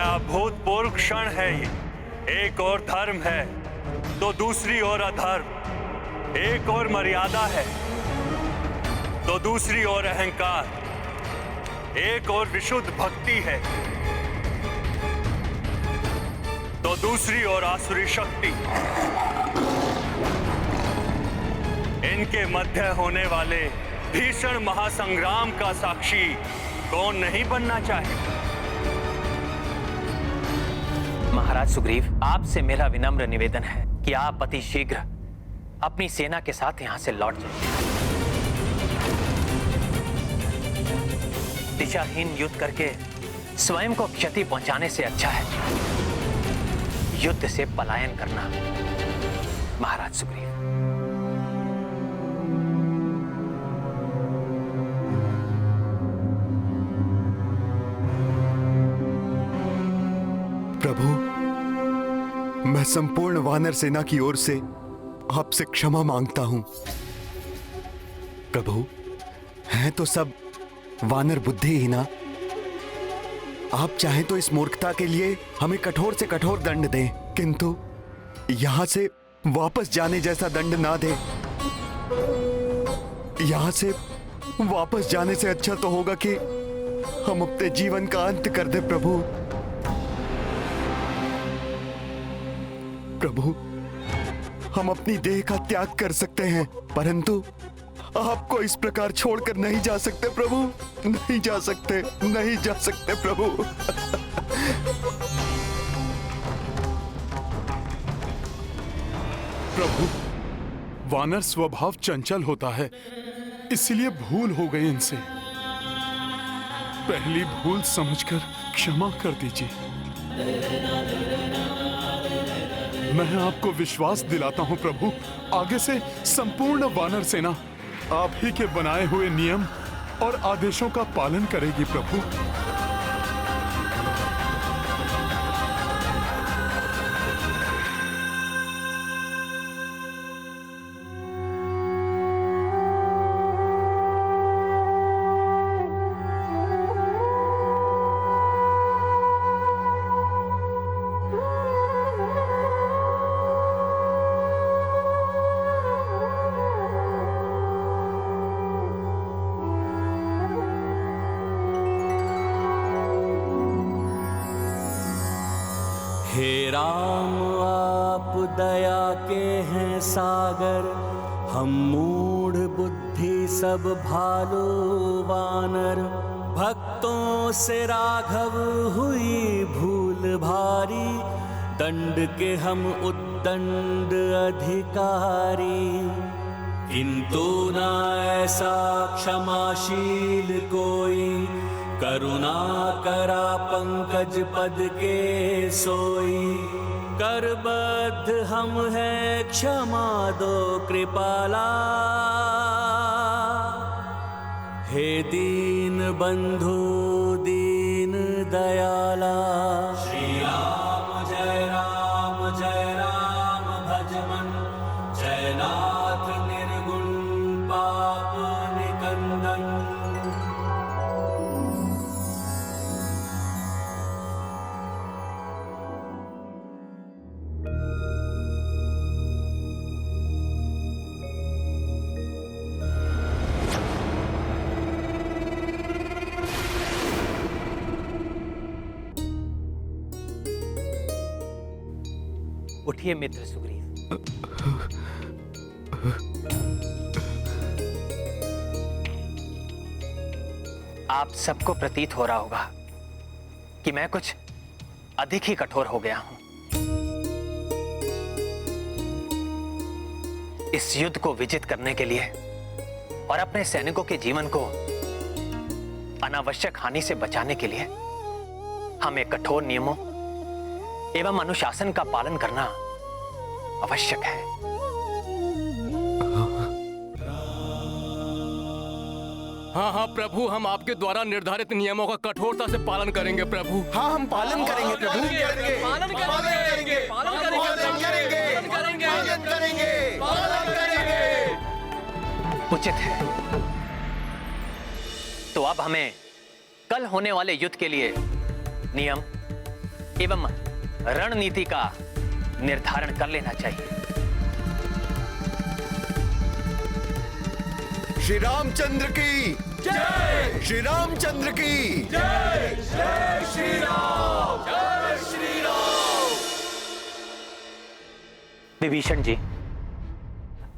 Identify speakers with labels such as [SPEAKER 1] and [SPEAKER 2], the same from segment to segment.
[SPEAKER 1] क्या अभूतपूर्व क्षण है ये। एक और धर्म है तो दूसरी ओर अधर्म, एक और मर्यादा है तो दूसरी ओर अहंकार, एक और विशुद्ध भक्ति है तो दूसरी ओर आसुरी शक्ति। इनके मध्य होने वाले भीषण महासंग्राम का साक्षी कौन नहीं बनना चाहे।
[SPEAKER 2] महाराज सुग्रीव, आपसे मेरा विनम्र निवेदन है कि आप अति शीघ्र अपनी सेना के साथ यहां से लौट जाइए। दिशाहीन युद्ध करके स्वयं को क्षति पहुंचाने से अच्छा है युद्ध से पलायन करना। महाराज सुग्रीव,
[SPEAKER 3] प्रभु, मैं संपूर्ण वानर सेना की ओर से आपसे क्षमा मांगता हूं। प्रभु, हैं तो सब वानर बुद्धिहीना। आप चाहें तो इस मूर्खता के लिए हमें कठोर से कठोर दंड दें, किंतु यहां से वापस जाने जैसा दंड ना दें। यहां से वापस जाने से अच्छा तो होगा कि हम अपने जीवन का अंत कर दें। प्रभु, प्रभु, हम अपनी देह का त्याग कर सकते हैं, परंतु आपको इस प्रकार छोड़कर नहीं जा सकते। प्रभु, नहीं जा सकते, नहीं जा सकते प्रभु।
[SPEAKER 4] प्रभु, वानर स्वभाव चंचल होता है, इसलिए भूल हो गई इनसे। पहली भूल समझकर क्षमा कर दीजिए। मैं आपको विश्वास दिलाता हूं प्रभु, आगे से संपूर्ण वानर सेना आप ही के बनाए हुए नियम और आदेशों का पालन करेगी। प्रभु,
[SPEAKER 5] हे राम, आप दया के हैं सागर, हम मूढ़ बुद्धि सब भालो वानर। भक्तों से राघव हुई भूल भारी, दंड के हम उद्दंड अधिकारी। किंतु ना ऐसा क्षमाशील कोई, करुणा करा पंकज पद के सोई। करबद्ध हम हैं, क्षमा दो कृपाला। हे दीन बंधु दीन दयाला। श्री राम जय राम जय राम भज मन, जय नाथ निर्गुण पाप निकंदन।
[SPEAKER 2] उठिए मित्र सुग्रीव। आप सबको प्रतीत हो रहा होगा कि मैं कुछ अधिक ही कठोर हो गया हूं। इस युद्ध को विजित करने के लिए और अपने सैनिकों के जीवन को अनावश्यक हानि से बचाने के लिए हमें कठोर नियमों एवं अनुशासन का पालन करना आवश्यक है।
[SPEAKER 6] हाँ हाँ प्रभु, हम आपके द्वारा निर्धारित नियमों का कठोरता से पालन करेंगे प्रभु।
[SPEAKER 3] हाँ, हम पालन करेंगे प्रभु।
[SPEAKER 2] उचित है। तो अब हमें कल होने वाले युद्ध के लिए नियम एवं रणनीति का निर्धारण कर लेना चाहिए।
[SPEAKER 3] श्री रामचंद्र की जय, श्री रामचंद्र की जय, जय श्री राम, जय श्री राम।
[SPEAKER 2] विभीषण जी,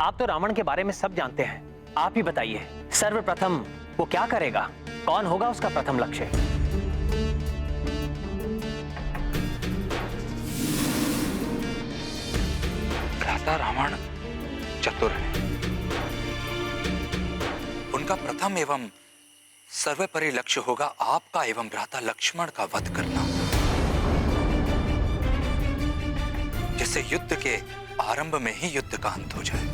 [SPEAKER 2] आप तो रावण के बारे में सब जानते हैं, आप ही बताइए सर्वप्रथम वो क्या करेगा, कौन होगा उसका प्रथम लक्ष्य?
[SPEAKER 7] भ्राता रावण चतुर है। उनका प्रथम एवं सर्वोपरि लक्ष्य होगा आपका एवं भ्राता लक्ष्मण का वध करना, जिससे युद्ध के आरंभ में ही युद्ध का अंत हो जाए।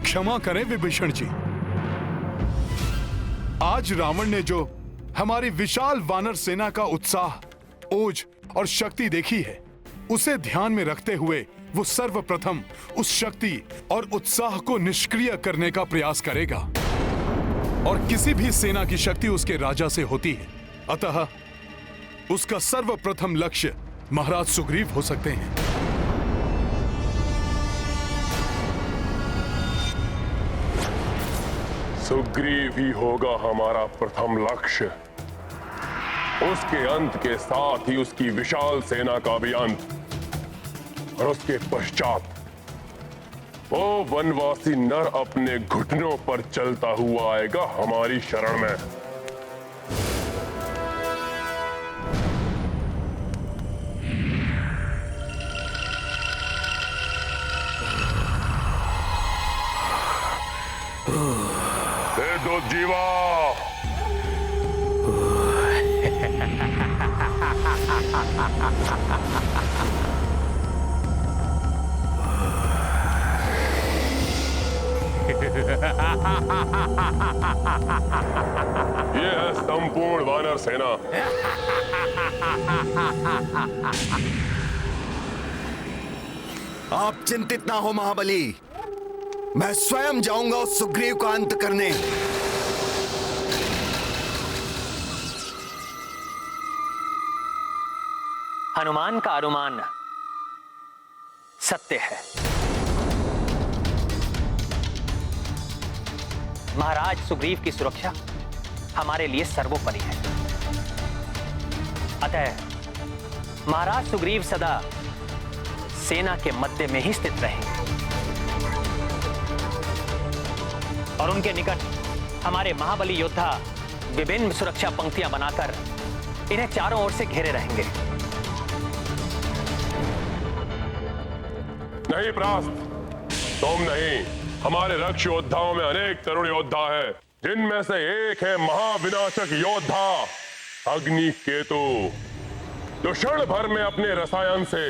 [SPEAKER 4] क्षमा करें विभीषण जी, आज रावण ने जो हमारी विशाल वानर सेना का उत्साह, ओज और शक्ति देखी है, उसे ध्यान में रखते हुए वो सर्वप्रथम उस शक्ति और उत्साह को निष्क्रिय करने का प्रयास करेगा। और किसी भी सेना की शक्ति उसके राजा से होती है, अतः उसका सर्वप्रथम लक्ष्य महाराज सुग्रीव हो सकते हैं।
[SPEAKER 8] सुग्रीव ही होगा हमारा प्रथम लक्ष्य। उसके अंत के साथ ही उसकी विशाल सेना का भी अंत, और उसके पश्चात वो वनवासी नर अपने घुटनों पर चलता हुआ आएगा हमारी शरण में। हे दो जीवा, ये है संपूर्ण वानर सेना।
[SPEAKER 3] आप चिंतित ना हो महाबली, मैं स्वयं जाऊंगा उस सुग्रीव का अंत करने।
[SPEAKER 2] हनुमान का अनुमान सत्य है। महाराज सुग्रीव की सुरक्षा हमारे लिए सर्वोपरि है। अतः महाराज सुग्रीव सदा सेना के मध्य में ही स्थित रहेंगे और उनके निकट हमारे महाबली योद्धा विभिन्न सुरक्षा पंक्तियां बनाकर इन्हें चारों ओर से घेरे रहेंगे।
[SPEAKER 8] नहीं प्रास्त, तुम नहीं, हमारे रक्ष योद्धाओं में अनेक तरुण योद्धा है, जिनमें से एक है महाविनाशक योद्धा अग्निकेतु, जो क्षण भर में अपने रसायन से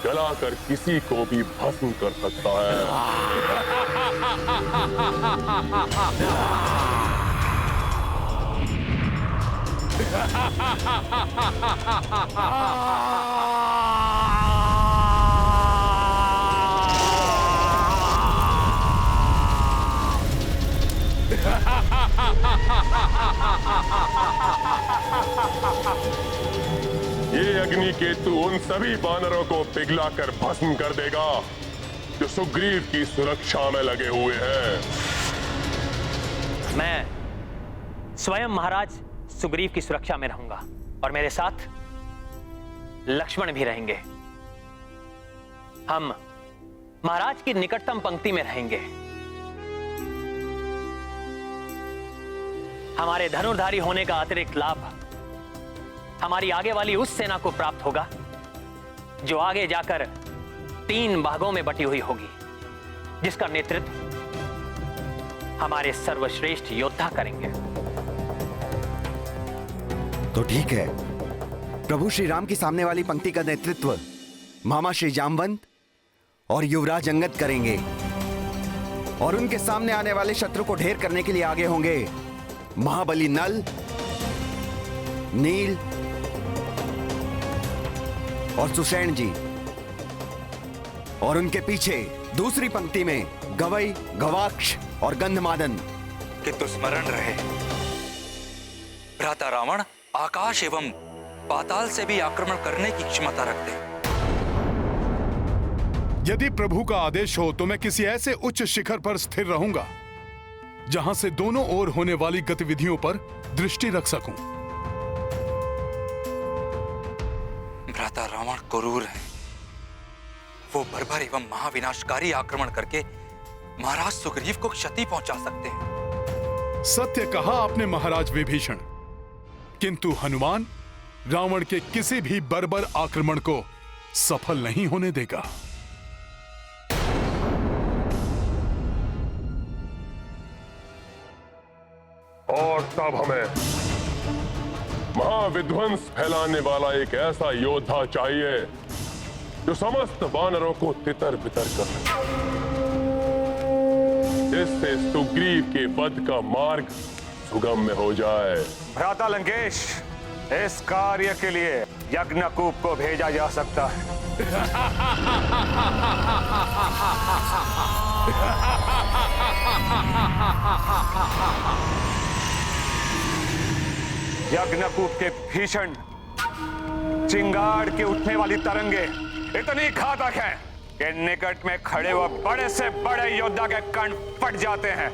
[SPEAKER 8] जलाकर किसी को भी भस्म कर सकता है। ये अग्निकेतु उन सभी वानरों को पिघलाकर भस्म कर देगा जो सुग्रीव की सुरक्षा में लगे हुए हैं।
[SPEAKER 2] मैं स्वयं महाराज सुग्रीव की सुरक्षा में रहूंगा और मेरे साथ लक्ष्मण भी रहेंगे। हम महाराज की निकटतम पंक्ति में रहेंगे। हमारे धनुर्धारी होने का अतिरिक्त लाभ हमारी आगे वाली उस सेना को प्राप्त होगा जो आगे जाकर 3 भागों में बटी हुई होगी, जिसका नेतृत्व हमारे सर्वश्रेष्ठ योद्धा करेंगे।
[SPEAKER 3] तो ठीक है, प्रभु श्री राम की सामने वाली पंक्ति का नेतृत्व मामा श्री जामवंत और युवराज अंगद करेंगे और उनके सामने आने वाले शत्रु को ढेर करने के लिए आगे होंगे महाबली नल, नील और सुषेण जी, और उनके पीछे दूसरी पंक्ति में गवई, गवाक्ष और गंधमादन।
[SPEAKER 7] किंतु स्मरण रहे, भ्राता रावण आकाश एवं पाताल से भी आक्रमण करने की क्षमता रखते हैं।
[SPEAKER 4] यदि प्रभु का आदेश हो तो मैं किसी ऐसे उच्च शिखर पर स्थिर रहूंगा जहां से दोनों ओर होने वाली गतिविधियों पर दृष्टि रख सकूं।
[SPEAKER 7] भ्राता रावण क्रूर है। वो बर्बर एवं महाविनाशकारी आक्रमण करके महाराज सुग्रीव को क्षति पहुंचा सकते हैं।
[SPEAKER 4] सत्य कहा आपने महाराज विभीषण, किंतु हनुमान रावण के किसी भी बर्बर आक्रमण को सफल नहीं होने देगा।
[SPEAKER 8] और तब हमें महाविध्वंस फैलाने वाला एक ऐसा योद्धा चाहिए जो समस्त वानरों को तितर बितर कर इससे सुग्रीव के वध का मार्ग सुगम्य हो जाए।
[SPEAKER 9] भ्राता लंकेश, इस कार्य के लिए यज्ञकूप को भेजा जा सकता है। यज्ञकूप के भीषण चिंगाड़ के उठने वाली तरंगे इतनी घातक हैं कि निकट में खड़े हुए बड़े से बड़े योद्धा के कण फट जाते हैं।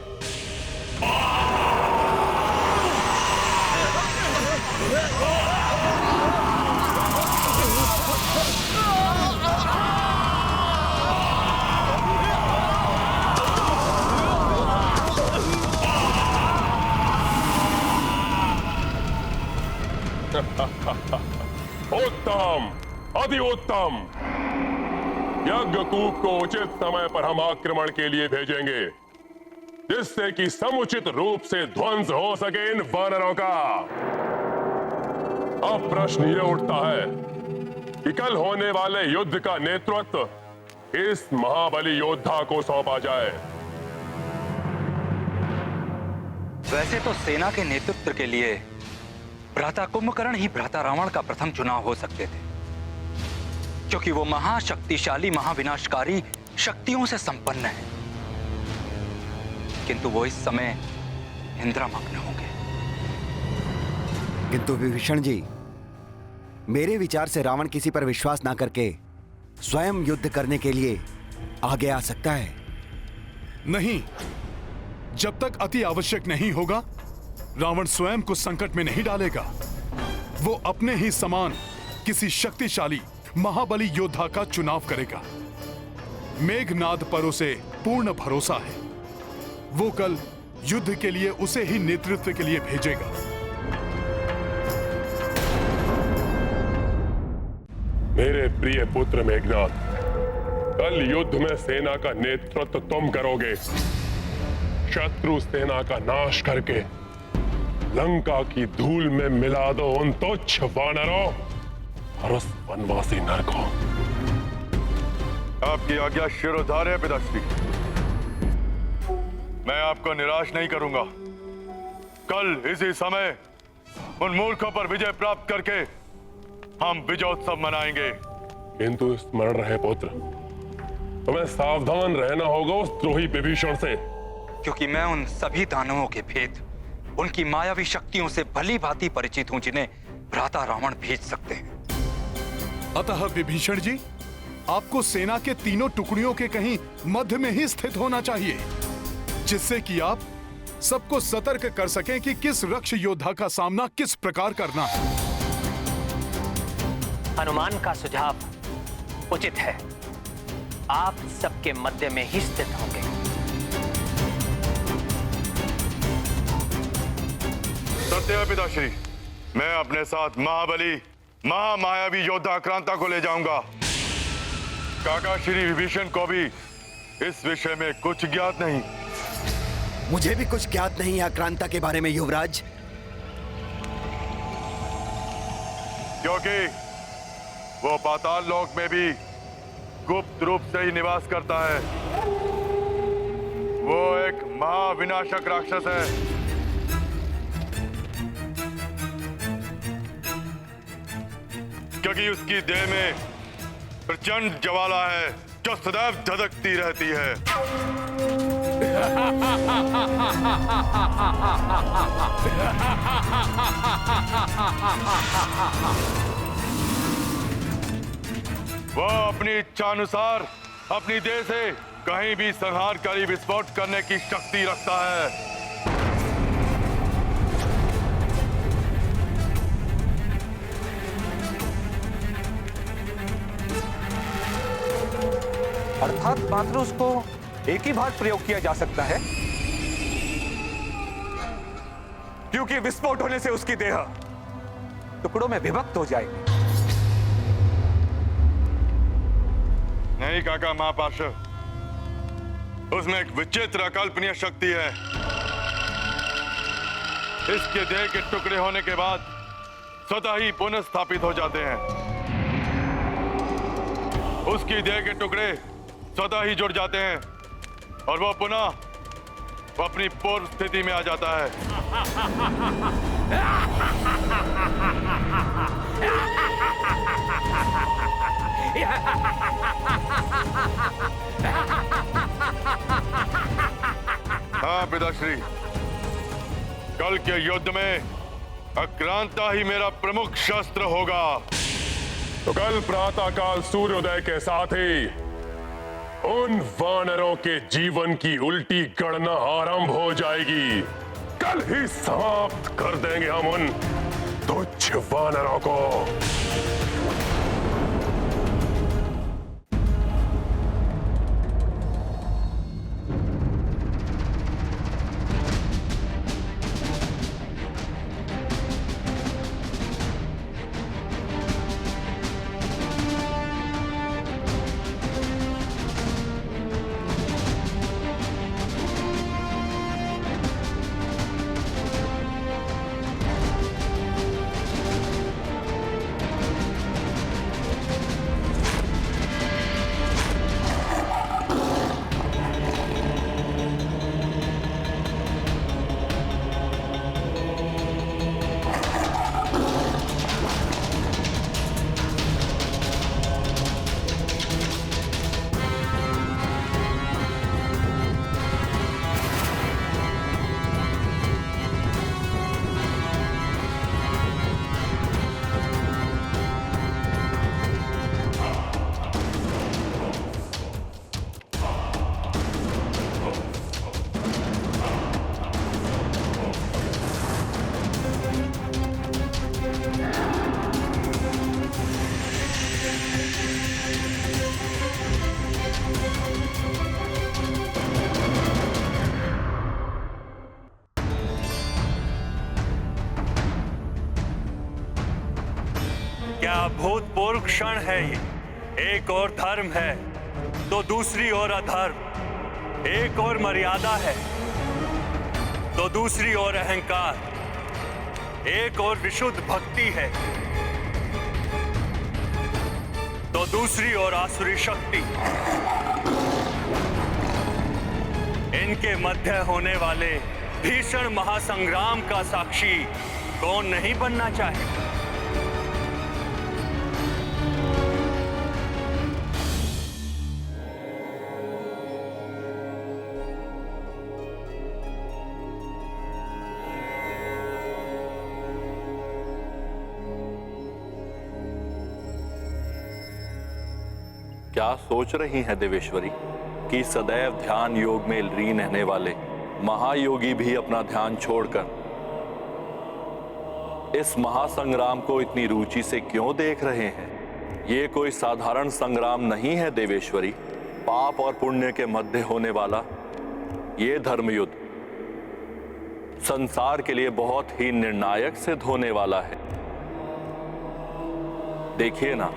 [SPEAKER 8] उत्तम, अति उत्तम। यज्ञकूप को उचित समय पर हम आक्रमण के लिए भेजेंगे, जिससे कि समुचित रूप से ध्वंस हो सके इन वानरों का। अब प्रश्न यह उठता है कि कल होने वाले युद्ध का नेतृत्व इस महाबली योद्धा को सौंपा जाए।
[SPEAKER 7] वैसे तो सेना के नेतृत्व के लिए भ्राता कुंभकर्ण ही भ्राता रावण का प्रथम चुनाव हो सकते थे, क्योंकि वो महाशक्तिशाली महाविनाशकारी शक्तियों से संपन्न है। किंतु वो इस समय इंद्रमग्न होंगे।
[SPEAKER 3] किंतु विभीषण जी, मेरे विचार से रावण किसी पर विश्वास ना करके स्वयं युद्ध करने के लिए आगे आ सकता है।
[SPEAKER 4] नहीं, जब तक अति आवश्यक नहीं होगा रावण स्वयं को संकट में नहीं डालेगा। वो अपने ही समान किसी शक्तिशाली महाबली योद्धा का चुनाव करेगा। मेघनाद पर उसे पूर्ण भरोसा है। वो कल युद्ध के लिए उसे ही नेतृत्व के लिए भेजेगा।
[SPEAKER 8] मेरे प्रिय पुत्र मेघनाद, कल युद्ध में सेना का नेतृत्व तुम करोगे। शत्रु सेना का नाश करके लंका की धूल में मिला दो उन तुच्छ वानरों और उस वनवासी नर को।
[SPEAKER 10] आपकी आज्ञा शिरोधार्य पिताश्री। मैं आपको निराश नहीं करूंगा। कल इसी समय उन मूर्खों पर विजय प्राप्त करके हम विजयोत्सव मनाएंगे।
[SPEAKER 8] किंतु स्मरण रहे पुत्र, तुम्हें सावधान रहना होगा उस द्रोही विभीषण से,
[SPEAKER 7] क्योंकि मैं उन सभी दानवों के भेद, उनकी मायावी शक्तियों से भली भांति परिचित हूं, जिन्हें भ्राता रावण भेज सकते हैं।
[SPEAKER 4] अतः विभीषण जी, आपको सेना के तीनों टुकड़ियों के कहीं मध्य में ही स्थित होना चाहिए, जिससे कि आप सबको सतर्क कर सकें कि किस रक्ष योद्धा का सामना किस प्रकार करना है।
[SPEAKER 2] हनुमान का सुझाव उचित है। आप सबके मध्य में ही स्थित होंगे।
[SPEAKER 10] सत्य है पिताश्री। मैं अपने साथ महाबली महामायावी योद्धा आक्रांता को ले जाऊंगा। काका श्री विभीषण को भी इस विषय में कुछ ज्ञात नहीं।
[SPEAKER 3] मुझे भी कुछ ज्ञात नहीं है आक्रांता के बारे में युवराज,
[SPEAKER 10] क्योंकि वो पाताल लोक में भी गुप्त रूप से ही निवास करता है। वो एक महाविनाशक राक्षस है। क्योंकि उसकी देह में प्रचंड ज्वाला है जो सदैव धधकती रहती है। वह अपनी इच्छानुसार अपनी देह से कहीं भी संहारकारी विस्फोट करने की शक्ति रखता है।
[SPEAKER 9] अर्थात मात्र उसको एक ही बार प्रयोग किया जा सकता है, क्योंकि विस्फोट होने से उसकी देह टुकड़ों में विभक्त हो जाएगी।
[SPEAKER 10] नहीं काका महापार्षद, उसमें एक विचित्र अकल्पनीय शक्ति है। इसके देह के टुकड़े होने के बाद स्वतः ही पुनः स्थापित हो जाते हैं। उसकी देह के टुकड़े स्वतः ही जुड़ जाते हैं और वह पुनः अपनी पूर्व स्थिति में आ जाता है। हाँ पिताश्री, कल के युद्ध में अक्रांता ही मेरा प्रमुख शस्त्र होगा।
[SPEAKER 8] तो कल प्रातःकाल सूर्योदय के साथ ही उन वानरों के जीवन की उल्टी गणना आरंभ हो जाएगी। कल ही समाप्त कर देंगे हम उन तुच्छ वानरों को।
[SPEAKER 1] क्या अभूतपूर्व क्षण है ये। एक और धर्म है तो दूसरी ओर अधर्म, एक और मर्यादा है तो दूसरी ओर अहंकार, एक और विशुद्ध भक्ति है तो दूसरी ओर आसुरी शक्ति। इनके मध्य होने वाले भीषण महासंग्राम का साक्षी कौन नहीं बनना चाहे।
[SPEAKER 11] क्या सोच रही हैं देवेश्वरी कि सदैव ध्यान योग में लीन रहने वाले महायोगी भी अपना ध्यान छोड़कर इस महासंग्राम को इतनी रुचि से क्यों देख रहे हैं? ये कोई साधारण संग्राम नहीं है देवेश्वरी। पाप और पुण्य के मध्य होने वाला ये धर्मयुद्ध संसार के लिए बहुत ही निर्णायक सिद्ध होने वाला है। देखिए ना,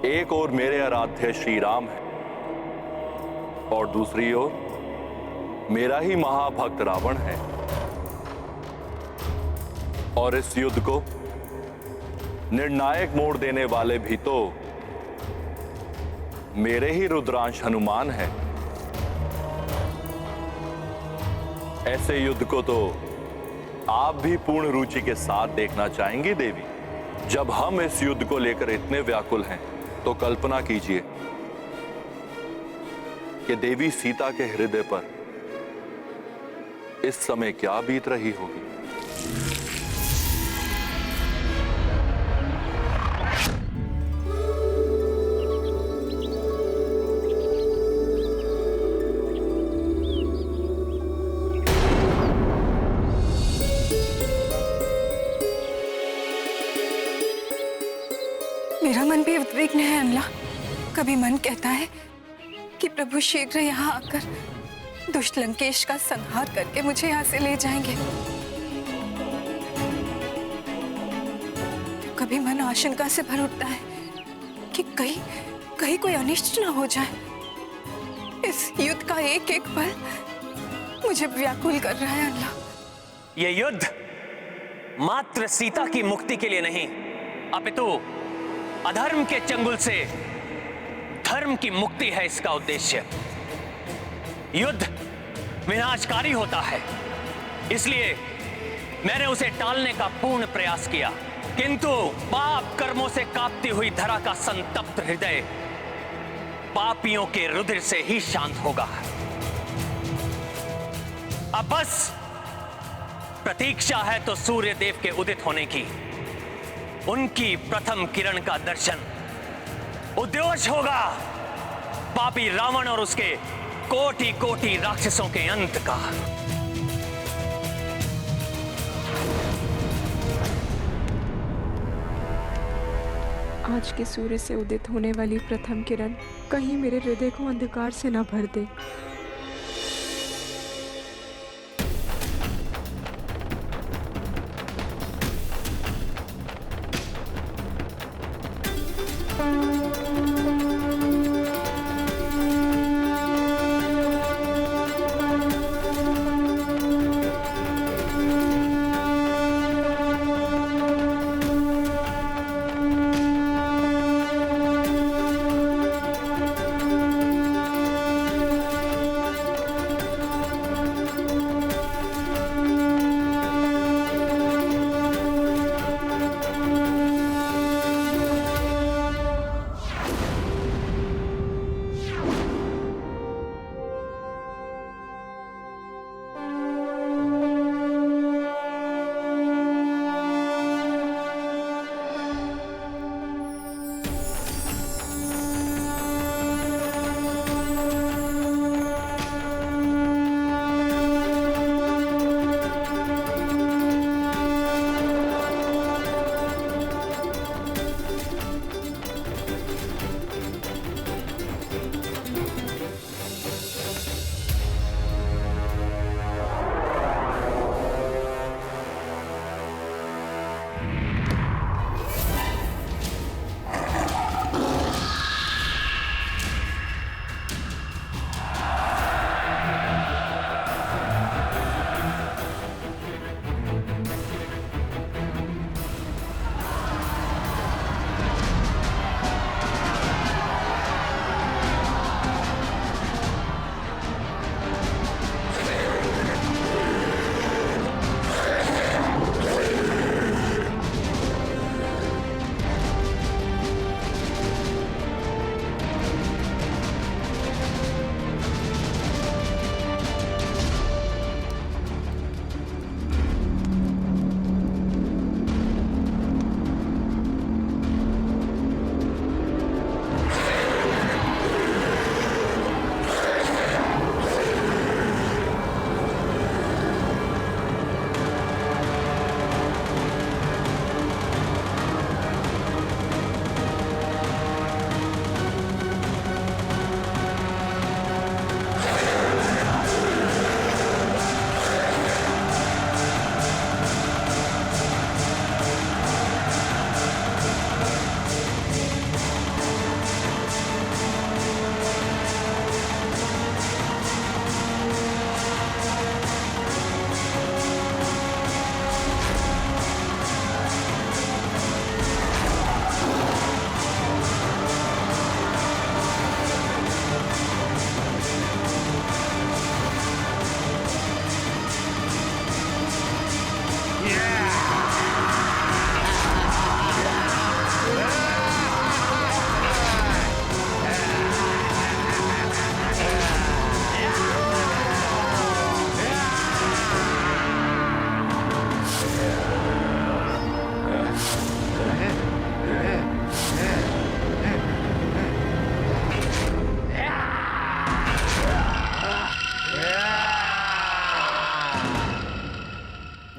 [SPEAKER 11] एक ओर मेरे आराध्य श्री राम है और दूसरी ओर मेरा ही महाभक्त रावण है, और इस युद्ध को निर्णायक मोड़ देने वाले भी तो मेरे ही रुद्रांश हनुमान है। ऐसे युद्ध को तो आप भी पूर्ण रुचि के साथ देखना चाहेंगी देवी। जब हम इस युद्ध को लेकर इतने व्याकुल हैं तो कल्पना कीजिए कि देवी सीता के हृदय पर इस समय क्या बीत रही होगी।
[SPEAKER 12] मेरा मन भी उद्विग्न है अमला। कभी मन कहता है कि प्रभु शीघ्र यहाँ आकर दुष्ट लंकेश का संहार करके मुझे यहाँ से ले जाएंगे, तो कभी मन आशंका से भर उठता है कि कहीं कोई अनिष्ट ना हो जाए। इस युद्ध का एक एक पल मुझे व्याकुल कर रहा है अल्लाह।
[SPEAKER 2] ये युद्ध मात्र सीता की मुक्ति के लिए नहीं, अपितु अधर्म के चंगुल से धर्म की मुक्ति है इसका उद्देश्य। युद्ध विनाशकारी होता है, इसलिए मैंने उसे टालने का पूर्ण प्रयास किया, किंतु पाप कर्मों से कांपती हुई धरा का संतप्त हृदय पापियों के रुधिर से ही शांत होगा। अब बस प्रतीक्षा है तो सूर्य देव के उदित होने की। उनकी प्रथम किरण का दर्शन उद्योष होगा पापी रावण और उसके कोटि कोटि राक्षसों के अंत का।
[SPEAKER 13] आज के सूर्य से उदित होने वाली प्रथम किरण कहीं मेरे हृदय को अंधकार से न भर दे।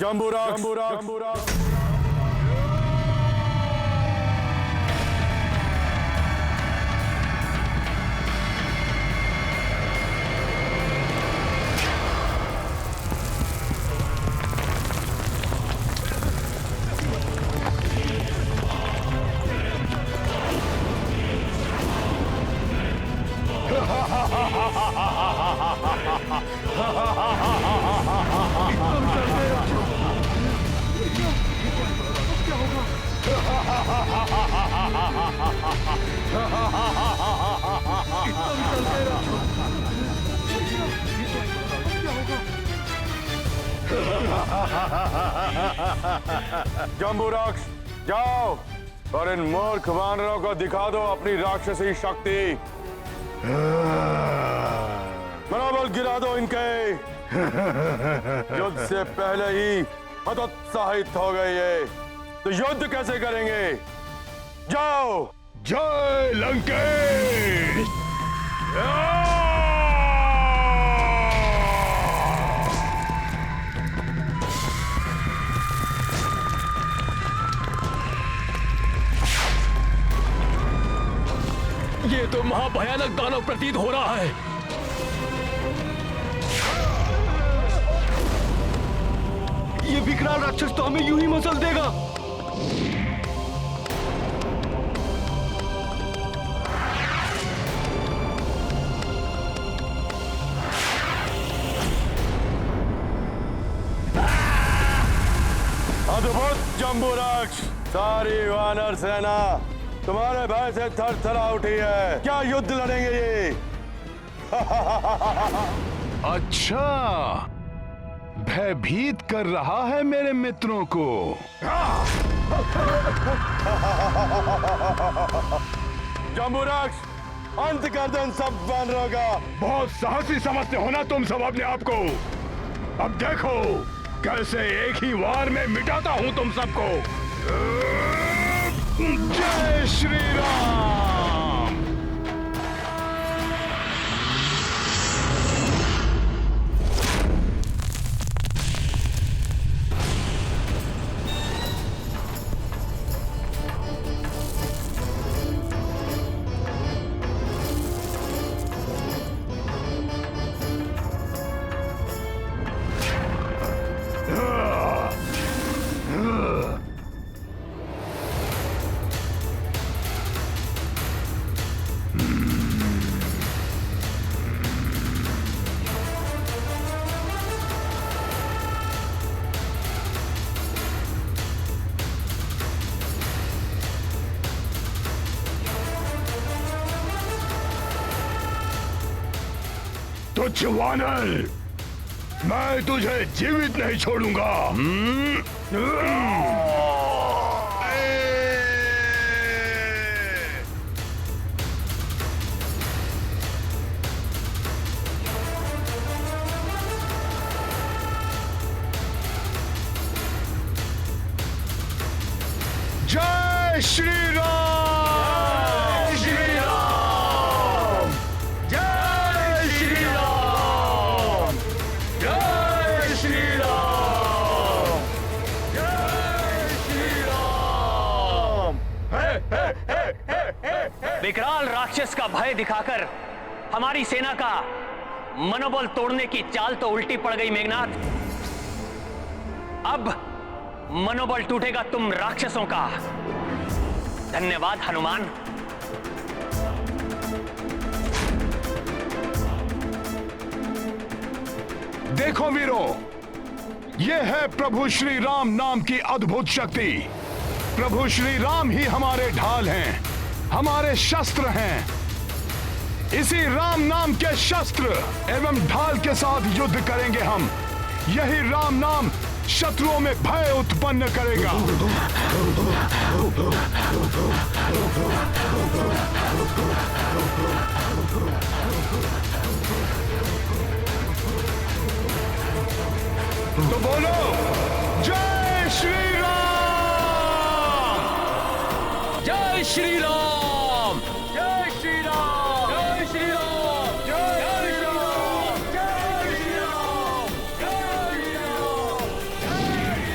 [SPEAKER 10] जम्बूराक्ष जम्बूराक्ष जाओ और इन मूर्ख वानरों को दिखा दो अपनी राक्षसी शक्ति। मनोबल गिरा दो इनके। युद्ध से पहले ही हतोत्साहित हो गए ये, तो युद्ध कैसे करेंगे? जाओ।
[SPEAKER 4] जय लंकेश।
[SPEAKER 6] ये तो महाभयानक दानव प्रतीत हो रहा है। ये विकराल राक्षस तो हमें यूं ही मसल देगा।
[SPEAKER 10] अद्भुत जम्बूराक्ष, सारी वानर सेना तुम्हारे भय से थरथरा उठी है। क्या युद्ध लड़ेंगे ये?
[SPEAKER 4] अच्छा, भयभीत कर रहा है मेरे मित्रों को।
[SPEAKER 10] जम्बूराक्ष, अंत कर दो इन सब वानरों का।
[SPEAKER 4] बहुत साहसी समझते हो ना तुम सब अपने आप को। अब देखो कैसे एक ही वार में मिटाता हूं तुम सबको। जय श्री राम। तुच्छ वानर, मैं तुझे जीवित नहीं छोड़ूंगा। जय श्री राम।
[SPEAKER 2] विकराल राक्षस का भय दिखाकर हमारी सेना का मनोबल तोड़ने की चाल तो उल्टी पड़ गई मेघनाथ। अब मनोबल टूटेगा तुम राक्षसों का। धन्यवाद हनुमान।
[SPEAKER 4] देखो वीरों, ये है प्रभु श्री राम नाम की अद्भुत शक्ति। प्रभु श्री राम ही हमारे ढाल हैं, हमारे शस्त्र हैं। इसी राम नाम के शस्त्र एवं ढाल के साथ युद्ध करेंगे हम। यही राम नाम शत्रुओं में भय उत्पन्न करेगा। तो बोलो जय श्री राम।
[SPEAKER 6] जय श्री राम। जय श्री राम। जय श्री राम। जय श्री राम। जय श्री राम। जय श्री राम।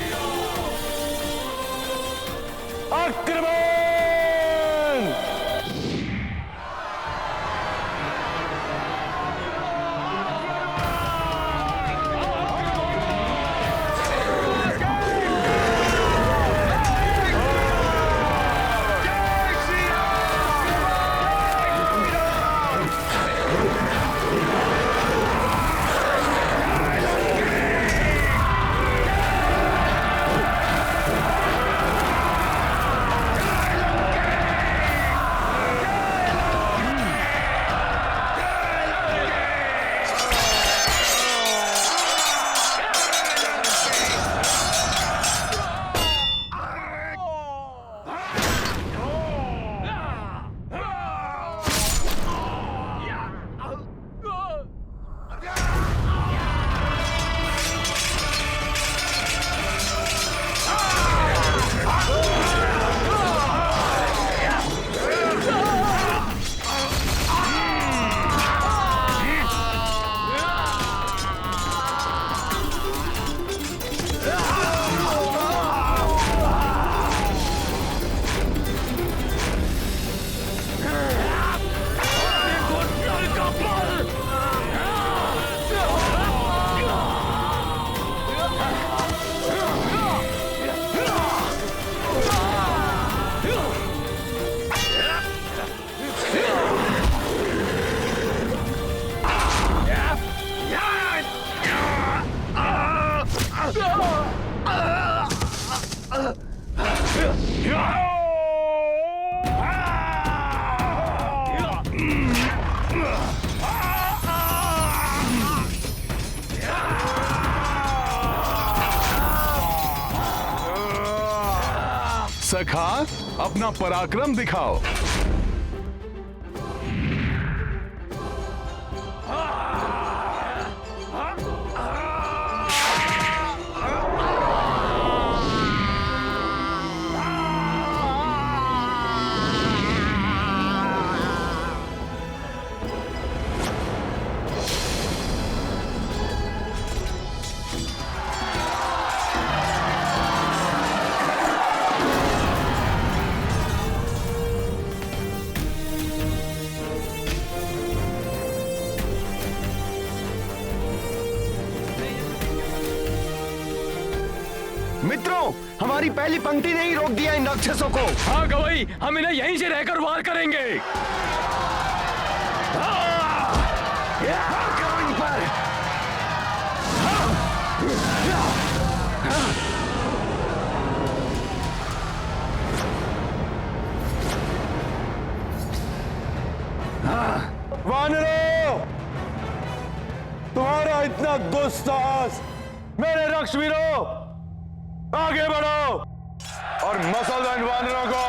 [SPEAKER 4] बालक, हाँ अपना पराक्रम दिखाओ।
[SPEAKER 3] मित्रों, हमारी पहली पंक्ति ने ही रोक दिया इन राक्षसों को।
[SPEAKER 6] हाँ गवई, हम इन्हें यहीं से रहकर वार करेंगे।
[SPEAKER 3] करो इन पर।
[SPEAKER 10] वानरों, तुम्हारा इतना दुस्साहस, मेरे रक्षवीरों, आगे बढ़ो और मसल दो इन वानरों को।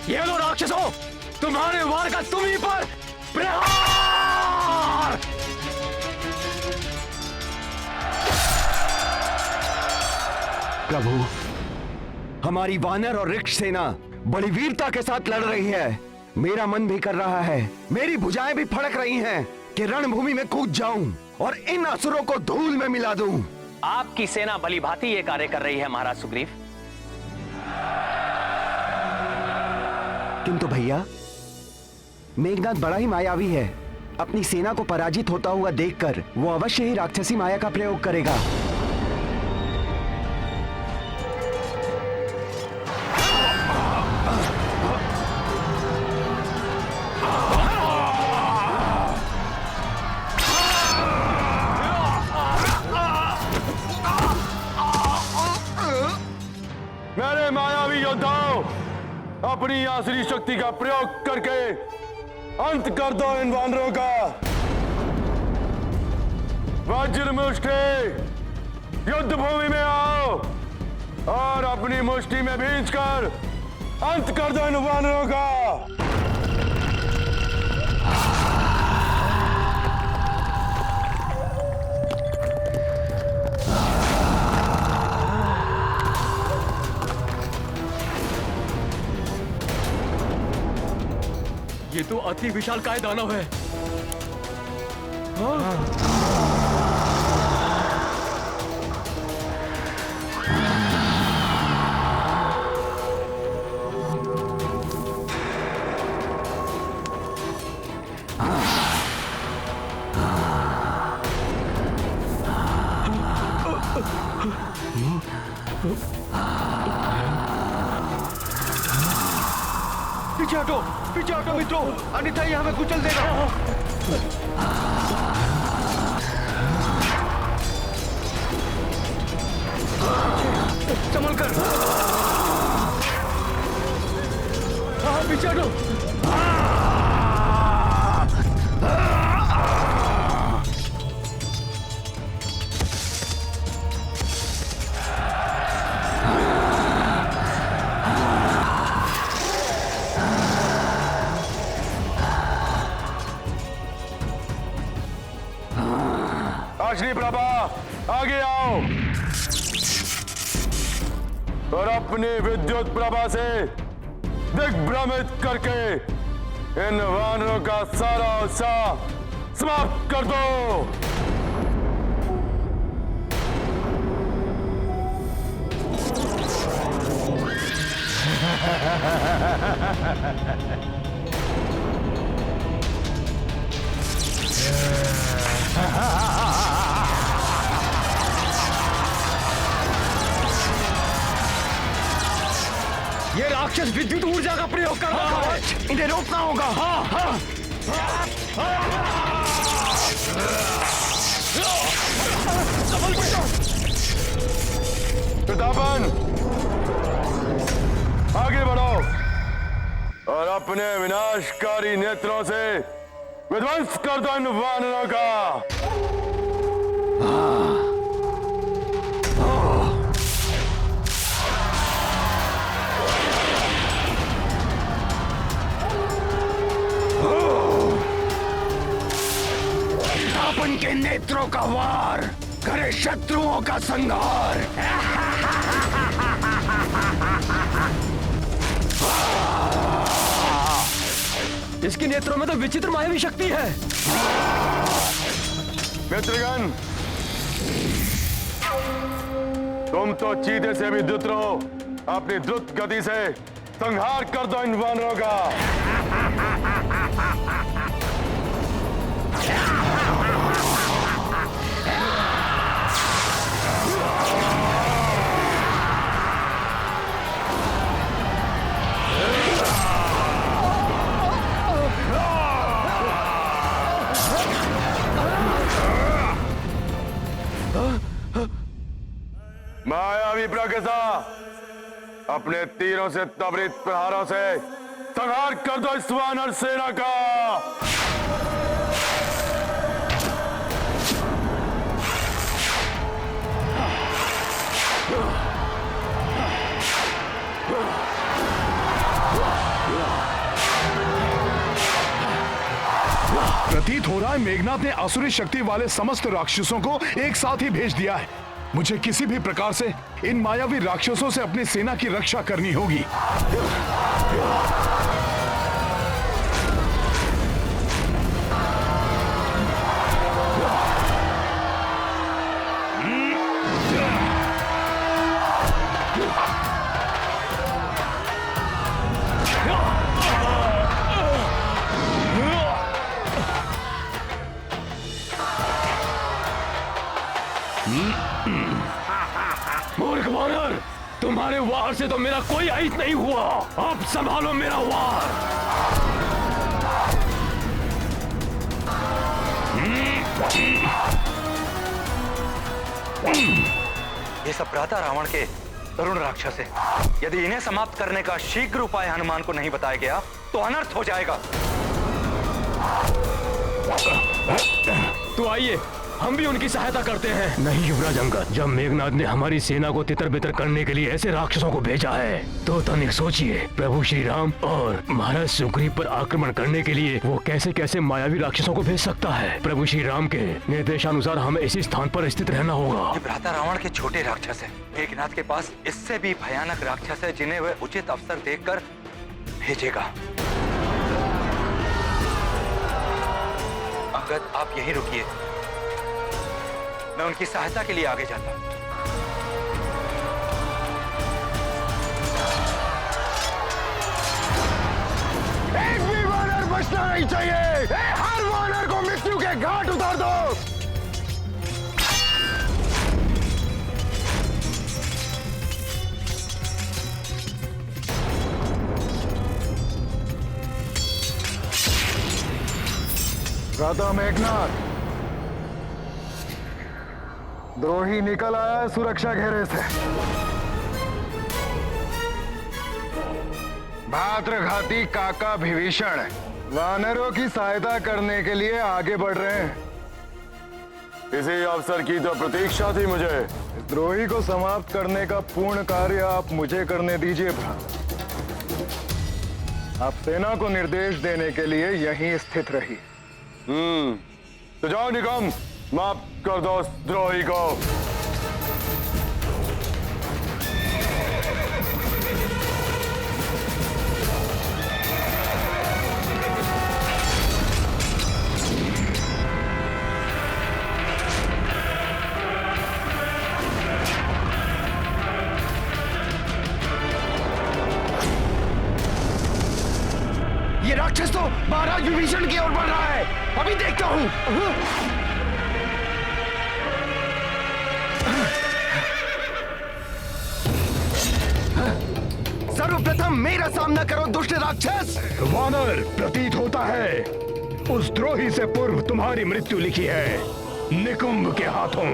[SPEAKER 6] ये लो राक्षसों, तुम्हारे वार का तुम ही पर प्रहार।
[SPEAKER 3] प्रभु, हमारी वानर और रिक्ष सेना बड़ी वीरता के साथ लड़ रही है। मेरा मन भी कर रहा है, मेरी भुजाएं भी फड़क रही हैं कि रणभूमि में कूद जाऊं और इन असुरों को धूल में मिला दूं।
[SPEAKER 2] आपकी सेना भली भांति ये कार्य कर रही है महाराज सुग्रीव।
[SPEAKER 3] किंतु भैया, मेघनाद बड़ा ही मायावी है। अपनी सेना को पराजित होता हुआ देखकर वो अवश्य ही राक्षसी माया का प्रयोग करेगा।
[SPEAKER 10] मेरे मायावी योद्धाओं, अपनी आसुरी शक्ति का प्रयोग करके अंत कर दो इन वानरों का। वज्र मुष्टि, युद्ध भूमि में आओ और अपनी मुष्टि में भींचकर अंत कर दो इन वानरों का।
[SPEAKER 6] ये तो अति विशालकाय दानव है।
[SPEAKER 3] पीछे हटो मित्रों, अन्यथा ये हमें कुचल देगा।
[SPEAKER 6] संभल कर। हाँ, पीछे हटो।
[SPEAKER 10] श्री प्रभा, आगे आओ और अपनी विद्युत प्रभा से दिग्भ्रमित करके इन वानरों का सारा उत्साह समाप्त कर दो।
[SPEAKER 6] ये राक्षस विद्युत ऊर्जा का प्रयोग कर रहा है।
[SPEAKER 3] इन्हें रोकना होगा।
[SPEAKER 6] हाँ, हाँ।
[SPEAKER 10] प्रतापन, आगे बढ़ो और अपने विनाशकारी नेत्रों से विध्वंस कर दो इन वानरों का।
[SPEAKER 3] अपन के नेत्रों का वार करे शत्रुओं का संहार।
[SPEAKER 6] इसके नेत्रों में तो विचित्र मायावी शक्ति है।
[SPEAKER 10] मित्रगण, तुम तो चीते से भी द्रुत रहो। अपनी द्रुत गति से संहार कर दो इन वानरों का। मायावी प्रकृसा, अपने तीरों से त्वरित प्रहारों से संहार कर दो इस वानर सेना का।
[SPEAKER 4] प्रतीत हो रहा है मेघनाथ ने आसुरी शक्ति वाले समस्त राक्षसों को एक साथ ही भेज दिया है। मुझे किसी भी प्रकार से इन मायावी राक्षसों से अपनी सेना की रक्षा करनी होगी।
[SPEAKER 6] मूर्ख वानर, तुम्हारे वार से तो मेरा कोई अहित नहीं हुआ। अब संभालो मेरा वार।
[SPEAKER 7] ये सब भ्राता रावण के तरुण राक्षस है। यदि इन्हें समाप्त करने का शीघ्र उपाय हनुमान को नहीं बताया गया तो अनर्थ हो जाएगा।
[SPEAKER 6] तो आइए, हम भी उनकी सहायता करते हैं। नहीं युवराज अंगद, जब मेघनाथ ने हमारी सेना को तितर बितर करने के लिए ऐसे राक्षसों को भेजा है तो तनिक सोचिए, प्रभु श्री राम और महाराज सुग्रीव पर आक्रमण करने के लिए वो कैसे कैसे मायावी राक्षसों को भेज सकता है। प्रभु श्री राम के निर्देशानुसार हमें इसी स्थान पर स्थित रहना होगा।
[SPEAKER 7] ये भ्राता रावण के छोटे राक्षस है। मेघनाथ के पास इससे भी भयानक राक्षस है जिन्हें वह उचित अवसर देखकर भेजेगा। अंगद, आप यहीं रुकिए, मैं उनकी सहायता के लिए आगे जाता हूं।
[SPEAKER 10] एक भी वानर बचना नहीं चाहिए। हर वानर को मृत्यु के घाट उतार दो।
[SPEAKER 14] राधा मेघनाथ, द्रोही निकल आया सुरक्षा घेरे से। भाद्रघाती काका विभीषण वानरों की सहायता करने के लिए आगे बढ़ रहे हैं।
[SPEAKER 10] इसी अवसर की तो प्रतीक्षा थी मुझे।
[SPEAKER 14] द्रोही को समाप्त करने का पूर्ण कार्य आप मुझे करने दीजिए भ्राता। आप सेना को निर्देश देने के लिए यहीं स्थित रहिए।
[SPEAKER 10] तो जाओ निकम, माफ कर दो उस द्रोही को।
[SPEAKER 3] ये राक्षस तो महाराज विभीषण की ओर बढ़ रहा है। अभी देखता हूँ। सर्वप्रथम मेरा सामना करो दुष्ट राक्षस।
[SPEAKER 4] वानर, प्रतीत होता है उस द्रोही से पूर्व तुम्हारी मृत्यु लिखी है निकुंभ के हाथों।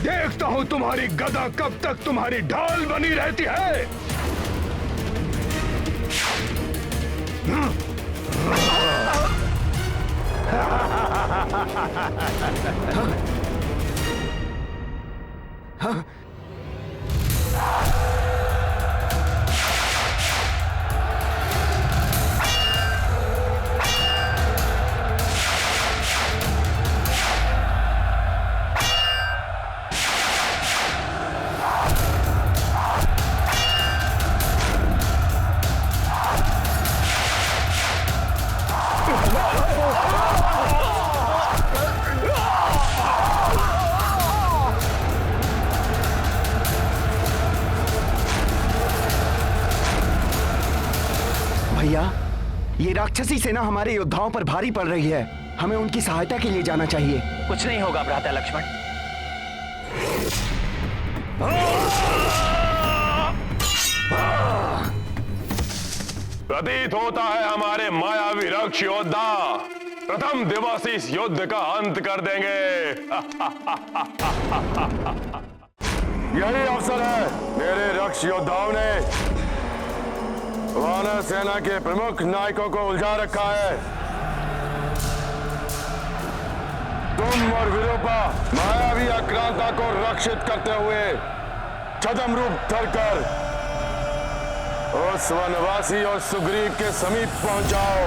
[SPEAKER 6] देखता हूं तुम्हारी गदा कब तक तुम्हारी ढाल बनी रहती है।
[SPEAKER 3] भैया, ये राक्षसी सेना हमारे योद्धाओं पर भारी पड़ रही है। हमें उनकी सहायता के लिए जाना चाहिए।
[SPEAKER 2] कुछ नहीं होगा भ्राता लक्ष्मण।
[SPEAKER 8] प्रतीत होता है हमारे मायावी रक्ष योद्धा प्रथम दिवस इस युद्ध का अंत कर देंगे।
[SPEAKER 10] यही अवसर है। मेरे रक्ष योद्धाओं ने वानर सेना के प्रमुख नायकों को उलझा रखा है। तुम और विरूपा मायावी आक्रांता को रक्षित करते हुए छद्म रूप धरकर उस वनवासी और सुग्रीव के समीप पहुंच जाओ।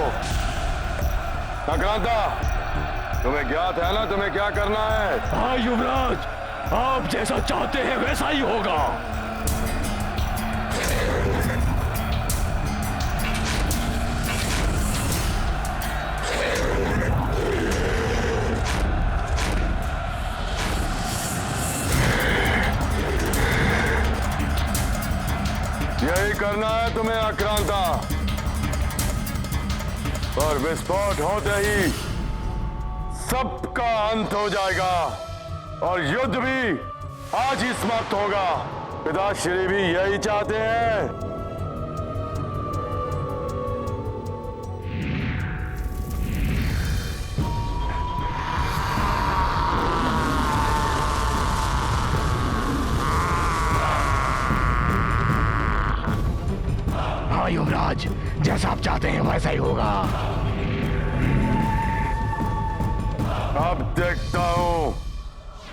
[SPEAKER 10] आक्रांता, तुम्हें ज्ञात है ना तुम्हें क्या करना है?
[SPEAKER 6] हाँ युवराज, आप जैसा चाहते हैं वैसा ही होगा।
[SPEAKER 10] यही करना है तुम्हें आक्रांता। और विस्फोट होते ही सबका अंत हो जाएगा और युद्ध भी आज ही समाप्त होगा। पिताश्री भी यही चाहते हैं।
[SPEAKER 6] हाँ युवराज, जैसा आप चाहते हैं वैसा ही होगा।
[SPEAKER 10] अब देखता हूं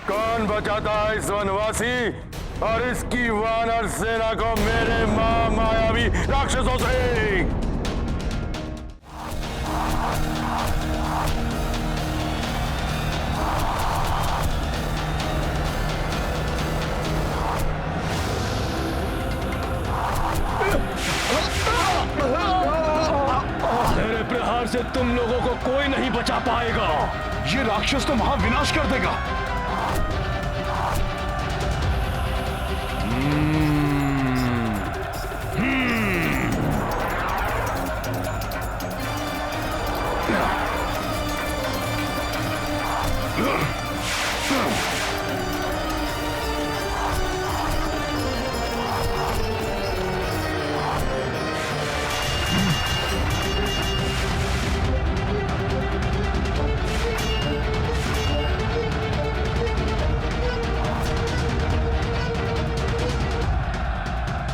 [SPEAKER 10] कौन बचाता है इस वनवासी और इसकी वानर सेना को मेरे मायावी राक्षसों से।
[SPEAKER 6] मेरे प्रहार से तुम लोगों को कोई नहीं बचा पाएगा।
[SPEAKER 4] ये राक्षस तो महाविनाश कर देगा।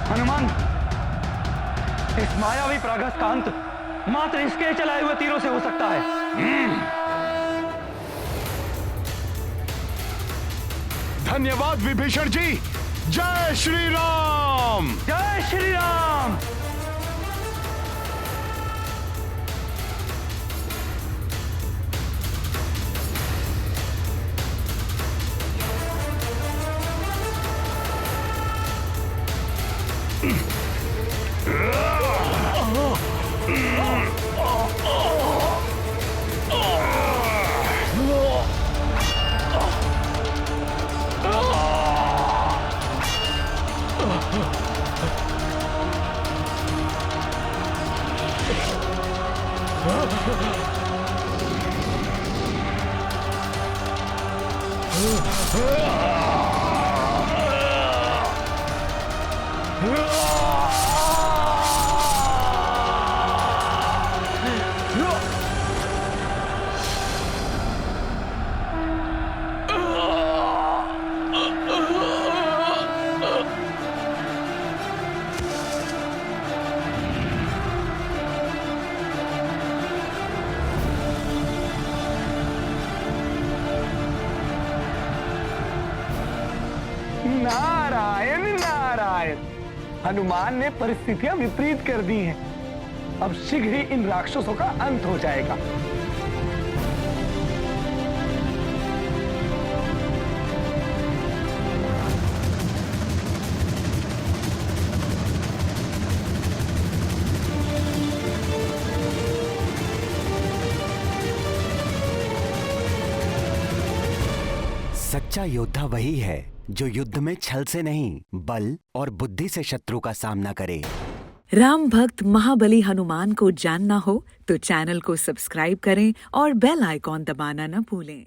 [SPEAKER 7] हनुमान, इस मायावी प्रागस का अंत मात्र इसके चलाए हुए तीरों से हो सकता है।
[SPEAKER 4] धन्यवाद विभीषण जी। जय श्री राम।
[SPEAKER 7] जय श्री राम।
[SPEAKER 15] नारायण नारायण। हनुमान ने परिस्थितियां विपरीत कर दी हैं। अब शीघ्र ही इन राक्षसों का अंत हो जाएगा।
[SPEAKER 3] सच्चा योद्धा वही है जो युद्ध में छल से नहीं, बल और बुद्धि से शत्रु का सामना करे।
[SPEAKER 16] राम भक्त महाबली हनुमान को जानना हो तो चैनल को सब्सक्राइब करें और बेल आइकॉन दबाना न भूलें।